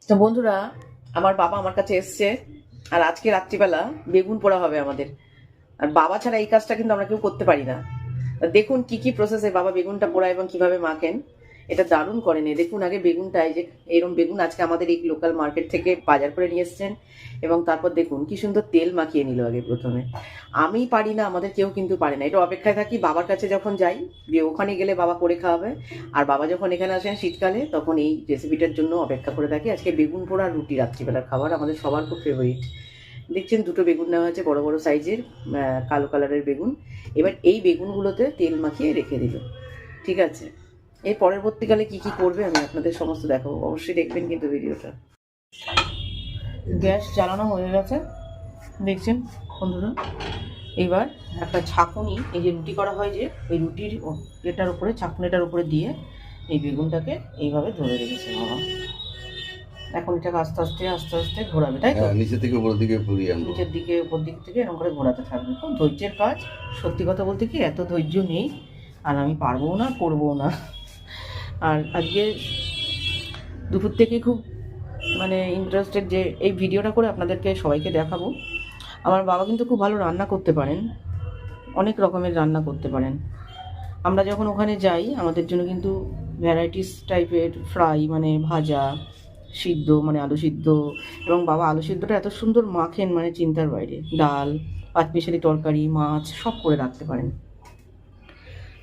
তো বন্ধুরা, আমার বাবা আমার কাছে এসছে আর আজকে রাত্রিবেলা বেগুন পোড়া হবে আমাদের। আর বাবা ছাড়া এই কাজটা কিন্তু আমরা কেউ করতে পারি না। দেখুন কি কি প্রসেসে বাবা বেগুনটা পোড়া এবং কিভাবে মাখেন, এটা দারুণ করেন। দেখুন আগে বেগুনটা, এই যে এরকম বেগুন আজকে আমাদের এই লোকাল মার্কেট থেকে বাজার করে নিয়ে এসছেন, এবং তারপর দেখুন কি সুন্দর তেল মাখিয়ে নিল আগে প্রথমে। আমি পারি না, আমাদের কেউ কিন্তু পারে না। এটা অপেক্ষায় থাকি বাবার কাছে যখন যাই, যে ওখানে গেলে বাবা করে খাওয়াবে। আর বাবা যখন এখানে আসেন শীতকালে, তখন এই রেসিপিটার জন্য অপেক্ষা করে থাকি। আজকে বেগুন পোড়া রুটি রাত্রিবেলার খাবার আমাদের সবার খুব ফেভারিট। দেখছেন দুটো বেগুন নেওয়া হয়েছে, বড় বড় সাইজের কালো কালারের বেগুন। এবার এই বেগুনগুলোতে তেল মাখিয়ে রেখে দিল। ঠিক আছে, এর পরবর্তীকালে কি কি করবে আমি আপনাদের সমস্ত দেখাবো, অবশ্যই দেখবেন কিন্তু ভিডিওটা। গ্যাস জ্বালানো হয়ে গেছে দেখছেন বন্ধুরা। এবার একটা ছাঁকুনি, এই যে রুটি করা হয় যে ওই রুটির এটার উপরে, ছাঁকুনিটার উপরে দিয়ে এই বেগুনটাকে এইভাবে ধরে রেখেছে বাবা। এখন এটাকে আস্তে আস্তে আস্তে আস্তে ঘোরাবে, তাই তো? নিচের থেকে উপর দিকে ঘুরিয়ে আনবো, নিচের দিকে উপর দিক থেকে এরকম করে ঘোরাতে থাকবে। খুব ধৈর্যের কাজ, সত্যি কথা বলতে কি এত ধৈর্য নেই, আর আমি পারবো না, করবো না। আর আজকে দুপুর থেকে খুব ইন্টারেস্টেড যে এই ভিডিওটা করে আপনাদেরকে সবাইকে দেখাবো। আমার বাবা কিন্তু খুব ভালো রান্না করতে পারেন, অনেক রকমের রান্না করতে পারেন। আমরা যখন ওখানে যাই আমাদের জন্য কিন্তু ভ্যারাইটিস টাইপের ফ্রাই, ভাজা, সিদ্ধ, আলু সিদ্ধ, এবং বাবা আলু সিদ্ধটা এত সুন্দর মাখেন, চিন্তার বাইরে। ডাল, পাঁচমিশালি তরকারি, মাছ সব করে রাখতে পারেন।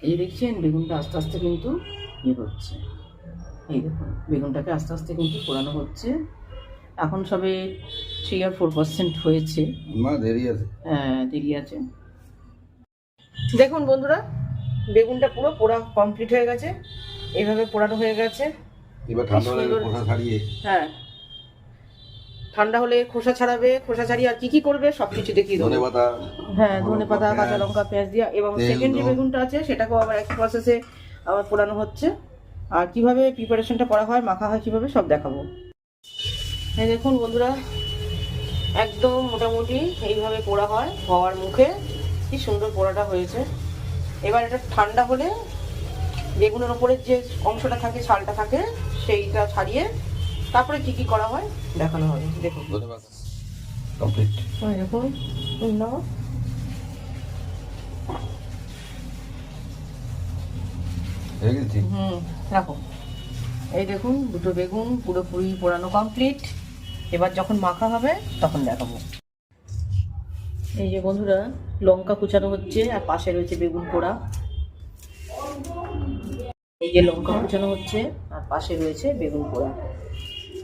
এই যে দেখছেন বেগুনটা আস্তে আস্তে কিন্তু হচ্ছে, এই দেখুন বেগুনটাকে আস্তে আস্তে কিন্তু পোড়ানো হচ্ছে। এখন সবে 3 আর 4% হয়েছে, দেরি আছে। হ্যাঁ দেরি আছে। দেখুন বন্ধুরা, বেগুনটা পুরো পোড়া কমপ্লিট হয়ে গেছে, এইভাবে পোড়ানো হয়ে গেছে। এবার ঠান্ডা হলে খোসা ছাড়িয়ে, হ্যাঁ ঠান্ডা হলে খোসা ছাড়াবে, খোসা ছাড়িয়ে আর কি কি করবে সব কিছু দেখিয়ে দেবো। ধনেপাতা, হ্যাঁ ধনেপাতা, কাঁচা লঙ্কা, পেঁয়াজ দিয়া, এবং সেকেন্ড যে বেগুনটা আছে সেটাকেও আবার একই প্রসেসে আবার পোড়ানো হচ্ছে। আর কিভাবে প্রিপারেশনটা করা হয়, মাখা হয় কিভাবে, সব দেখাবো। এই দেখুন বন্ধুরা, একদম মোটামুটি এইভাবে পোড়া হয় হওয়ার মুখে। কি সুন্দর পোড়াটা হয়েছে। এবার এটা ঠান্ডা হলে বেগুনের ওপরের যে অংশটা থাকে, ছালটা থাকে, সেইটা ছাড়িয়ে তারপরে কি কি করা হয় দেখানো হবে। দেখুন ধনেপাতা কমপ্লিট। দেখুন নাও, হয়ে গেছে। রাখো। এই দেখুন দুটো বেগুন পুরোপুরি পোড়ানো কমপ্লিট। এবার যখন মাখা হবে তখন দেখাবো। এই যে বন্ধুরা, লঙ্কা কুচানো হচ্ছে আর পাশে রয়েছে বেগুন পোড়া। এই যে লঙ্কা কুচানো হচ্ছে আর পাশে রয়েছে বেগুন পোড়া।